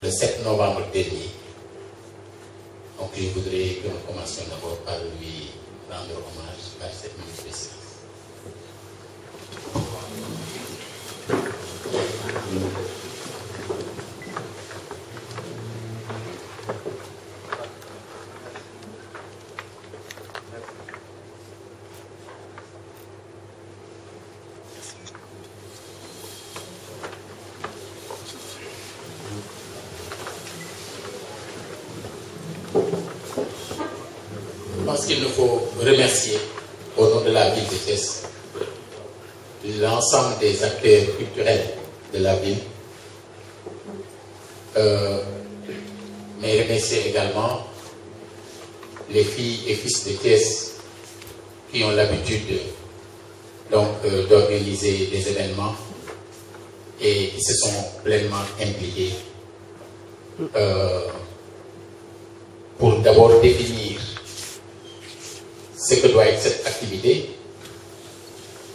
le 7 novembre dernier. Donc je voudrais que nous commencions d'abord par lui rendre hommage par cette minute de silence. Je pense qu'il nous faut remercier, au nom de la ville de Thiès, l'ensemble des acteurs culturels de la ville, mais remercier également les filles et fils de Thiès qui ont l'habitude d'organiser des événements et qui se sont pleinement impliqués pour d'abord définir ce que doit être cette activité,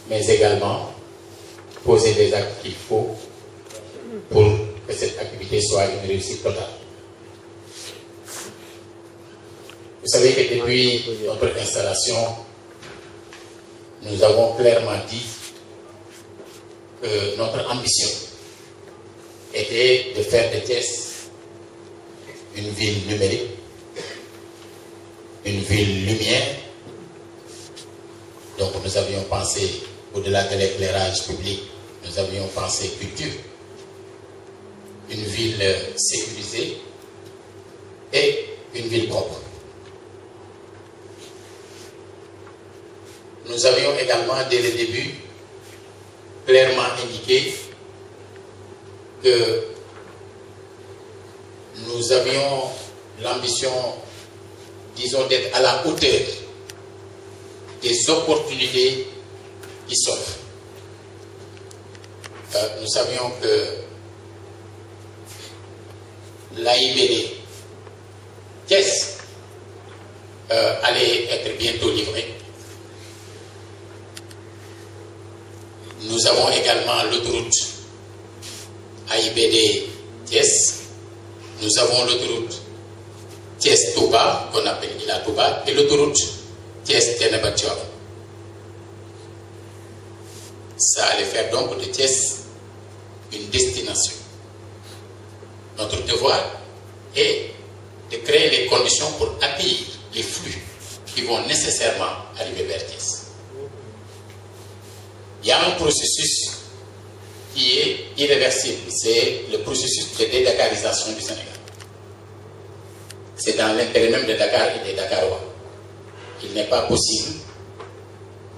mais également poser les actes qu'il faut pour que cette activité soit une réussite totale. Vous savez que depuis notre installation, nous avons clairement dit que notre ambition était de faire de Thiès une ville numérique, une ville lumière. Donc nous avions pensé, au-delà de l'éclairage public, nous avions pensé culture, une ville sécurisée et une ville propre. Nous avions également, dès le début, clairement indiqué que nous avions l'ambition, disons, d'être à la hauteur des opportunités qui s'offrent. Nous savions que l'AIBD Thiès allait être bientôt livrée. Nous avons également l'autoroute AIBD Thiès. Nous avons l'autoroute Thiès-Touba, qu'on appelle Ila Touba, et l'autoroute Thiès-Thiénaba-Tivaouane. Ça allait faire donc de Thiès une destination. Notre devoir est de créer les conditions pour accueillir les flux qui vont nécessairement arriver vers Thiès. Il y a un processus qui est irréversible, c'est le processus de dédakarisation du Sénégal. C'est dans l'intérêt même de Dakar et des Dakarois. Il n'est pas possible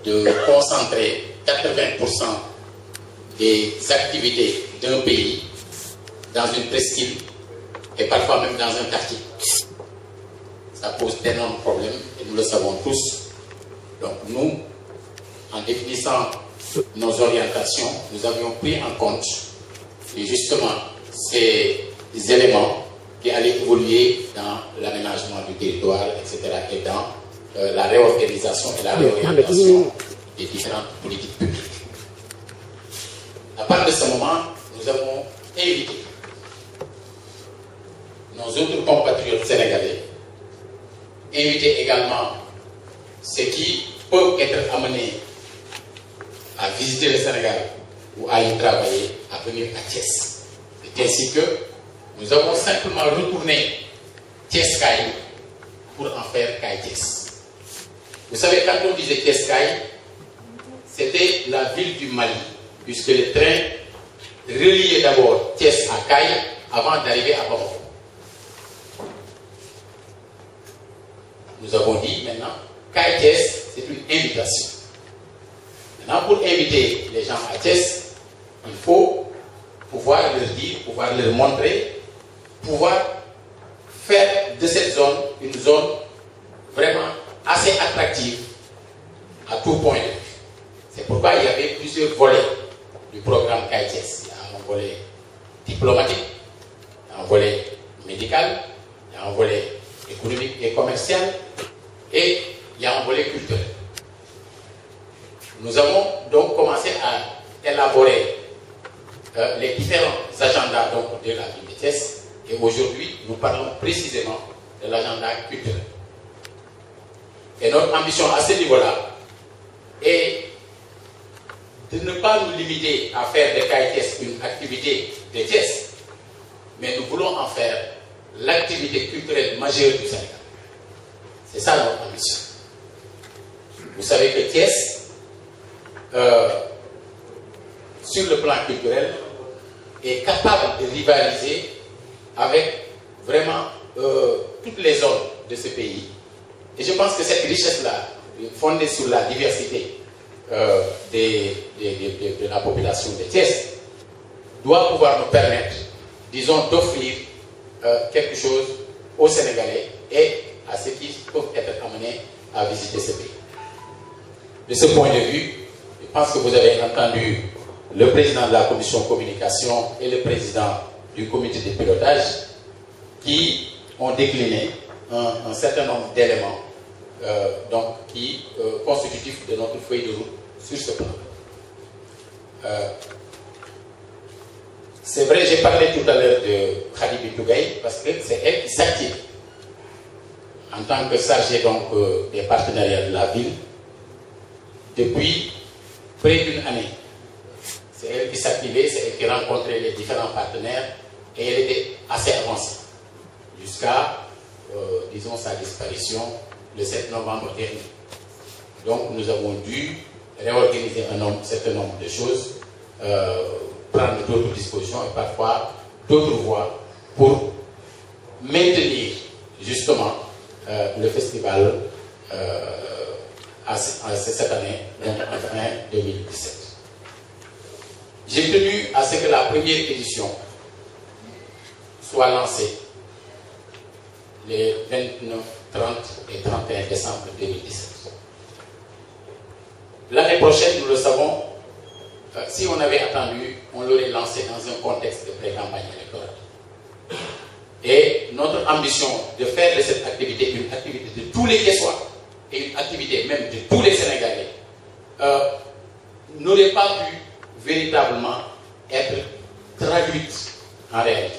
de concentrer 80% des activités d'un pays dans une presqu'île et parfois même dans un quartier. Ça pose d'énormes problèmes et nous le savons tous. Donc nous, en définissant nos orientations, nous avions pris en compte justement ces éléments qui allaient évoluer dans l'aménagement du territoire, etc. et dans la réorganisation et la réorientation des différentes politiques publiques. À partir de ce moment, nous avons invité nos autres compatriotes sénégalais, invité également ceux qui peuvent être amenés à visiter le Sénégal ou à y travailler, à venir à Thiès. C'est ainsi que nous avons simplement retourné Thiès-Kaï pour en faire Kaï-Thiès. Vous savez, quand on disait Thiès-Kaï, c'était la ville du Mali, puisque le train reliait d'abord Thiès à Kaï avant d'arriver à Bamako. Nous avons dit maintenant, Kaï-Thiès, c'est une invitation. Maintenant, pour inviter les gens à Thiès, il faut pouvoir leur dire, pouvoir leur montrer, pouvoir faire de cette zone une zone vraiment assez attractive à tout point de vue. C'est pourquoi il y avait plusieurs volets du programme Kaï-Thiès. Il y a un volet diplomatique, il y a un volet médical, il y a un volet économique et commercial, et il y a un volet culturel. Nous avons donc commencé à élaborer les différents agendas donc, de la ville de Thiès et aujourd'hui, nous parlons précisément de l'agenda culturel. Et notre ambition à ce niveau-là est de ne pas nous limiter à faire de KITS une activité de Thiès, mais nous voulons en faire l'activité culturelle majeure du Sénégal. C'est ça notre ambition. Vous savez que Thiès, sur le plan culturel, est capable de rivaliser avec vraiment toutes les zones de ce pays. Et je pense que cette richesse-là, fondée sur la diversité de la population de Thiès, doit pouvoir nous permettre, disons, d'offrir quelque chose aux Sénégalais et à ceux qui peuvent être amenés à visiter ce pays. De ce point de vue, je pense que vous avez entendu le président de la commission communication et le président du comité de pilotage qui ont décliné un certain nombre d'éléments qui constitutifs de notre feuille de route sur ce plan. C'est vrai, j'ai parlé tout à l'heure de Khady Tougaï parce que c'est elle qui s'active en tant que chargée des partenariats de la ville depuis près d'une année. C'est elle qui s'activait, c'est elle qui rencontrait les différents partenaires et elle était assez avancée jusqu'à, disons, sa disparition le 7 novembre dernier. Donc nous avons dû réorganiser un certain nombre de choses, prendre d'autres dispositions et parfois d'autres voies pour maintenir justement le festival cette année, donc en fin 2017. J'ai tenu à ce que la première édition soit lancée les 29, 30 et 31 décembre 2017. L'année prochaine, nous le savons, si on avait attendu, on l'aurait lancé dans un contexte de pré-campagne électorale. Et notre ambition de faire de cette activité une activité de tous les Thiessois et une activité même de tous les Sénégalais n'aurait pas pu véritablement être traduite en réalité.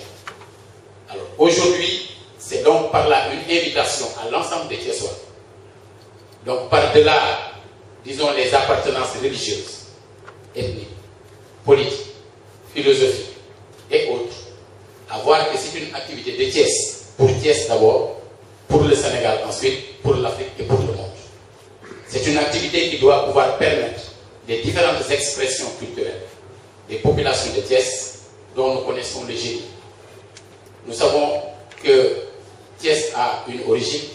Alors aujourd'hui, c'est donc par là une invitation à l'ensemble des Thiessois. Donc par-delà, disons, les appartenances religieuses, ethniques, politiques, philosophiques et autres, à voir que c'est une activité de Thiès, pour Thiès d'abord, pour le Sénégal ensuite, pour l'Afrique et pour le monde. C'est une activité qui doit pouvoir permettre les différentes expressions culturelles des populations de Thiès dont nous connaissons le génie. Nous savons que Thiès a une origine,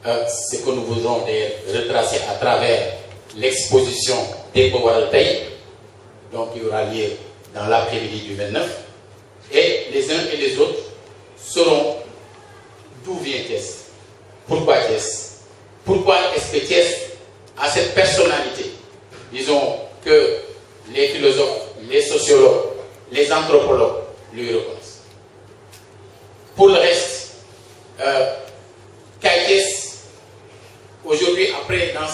ce que nous voudrons retracer à travers l'exposition des Bowaraltaï, donc qui aura lieu dans l'après-midi du 29, et les uns et les autres sauront d'où vient Thiès, pourquoi Thiès, pourquoi est-ce que Thiès a cette personnalité. Disons que les philosophes, les sociologues, les anthropologues lui reconnaissent. Pour le reste, Thiès, aujourd'hui, après, dans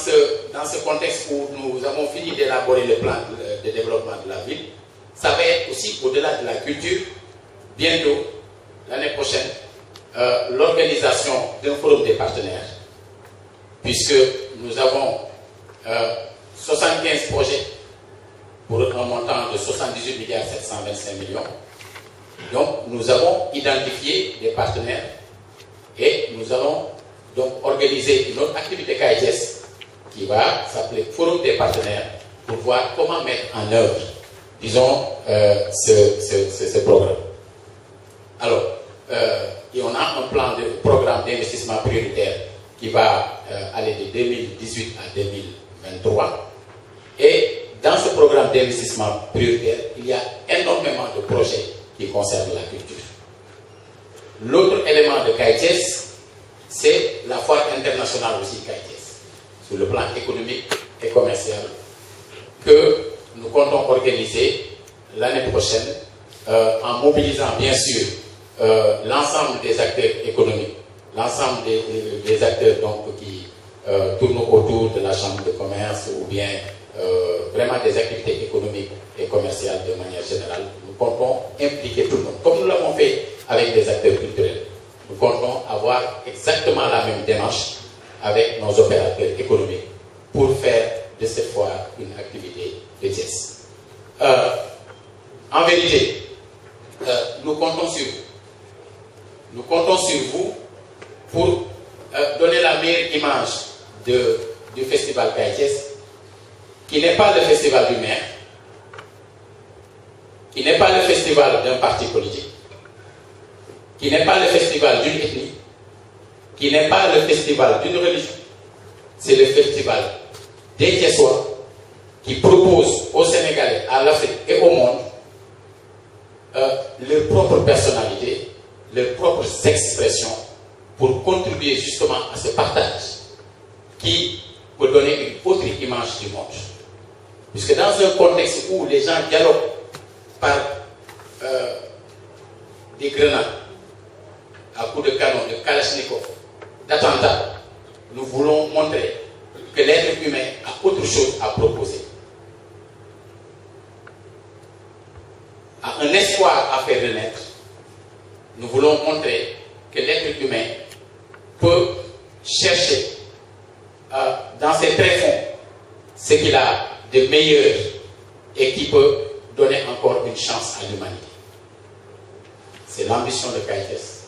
ce contexte où nous avons fini d'élaborer le plan de développement de la ville, ça va être aussi au-delà de la culture, bientôt, l'année prochaine, l'organisation d'un forum des partenaires, puisque nous avons 75 projets pour un montant de 78 milliards 725 millions. Donc, nous avons identifié des partenaires et nous allons donc organiser une autre activité KITS qui va s'appeler Forum des partenaires pour voir comment mettre en œuvre, disons, ce programme. Alors, et on a un programme d'investissement prioritaire qui va aller de 2018 à 2023. Et dans ce programme d'investissement prioritaire, il y a énormément de projets qui concernent la culture. L'autre élément de KITS, c'est la foire internationale aussi KITS, sur le plan économique et commercial, que nous comptons organiser l'année prochaine en mobilisant bien sûr l'ensemble des acteurs économiques, l'ensemble des acteurs donc, qui tournent autour de la chambre de commerce ou bien vraiment des activités économiques et commerciales de manière générale. Nous comptons impliquer tout le monde, comme nous l'avons fait avec des acteurs culturels. Nous comptons avoir exactement la même démarche avec nos opérateurs économiques pour faire de cette fois une activité de Thiès. En vérité, nous comptons sur vous. Nous comptons sur vous pour donner la meilleure image du festival Kaay Thiès, qui n'est pas le festival du maire, qui n'est pas le festival d'un parti politique, qui n'est pas le festival d'une ethnie, qui n'est pas le festival d'une religion. C'est le festival des Thiessois qui propose aux Sénégalais, à l'Afrique et au monde leur propre personnalité, leurs propres expressions pour contribuer justement à ce partage qui peut donner une autre image du monde. Puisque dans un contexte où les gens dialoguent par des grenades, à coups de canon, de kalachnikov, d'attentats, nous voulons montrer que l'être humain a autre chose à proposer, a un espoir à faire renaître. Nous voulons montrer que l'être humain peut chercher dans ses tréfonds ce qu'il a de meilleur et qui peut donner encore une chance à l'humanité. C'est l'ambition de Kaay Thiès,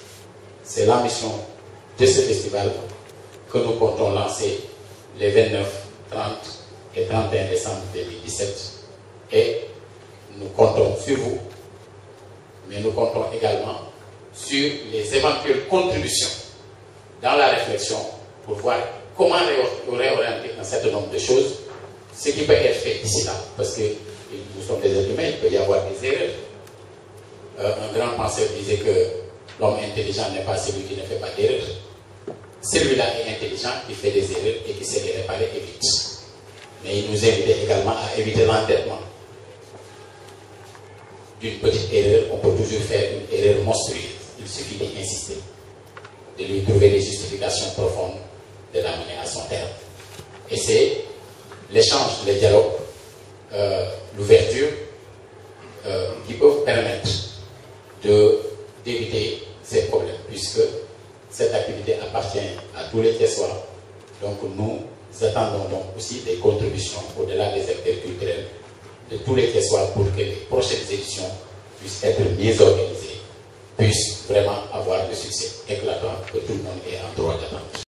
c'est l'ambition de ce festival que nous comptons lancer les 29, 30 et 31 décembre 2017. Et nous comptons sur vous, mais nous comptons également sur les éventuelles contributions dans la réflexion pour voir comment réorienter un certain nombre de choses, ce qui peut être fait ici là, parce que nous sommes des êtres humains, il peut y avoir des erreurs. Un grand penseur disait que l'homme intelligent n'est pas celui qui ne fait pas d'erreurs. Celui-là est intelligent, qui fait des erreurs et qui sait les réparer et vite. Mais il nous invitait également à éviter l'entêtement. D'une petite erreur, on peut toujours faire une erreur monstrueuse. Il suffit d'y insister, de lui trouver des justifications profondes, de l'amener à son terme. Et c'est l'échange, le dialogue, l'ouverture qui peuvent permettre d'éviter ces problèmes, puisque cette activité appartient à tous les Thiessois. Donc nous attendons donc aussi des contributions au-delà des acteurs culturels de tous les Thiessois pour que les prochaines éditions puissent être mieux organisées, puissent vraiment avoir le succès éclatant que tout le monde est en droit d'attendre.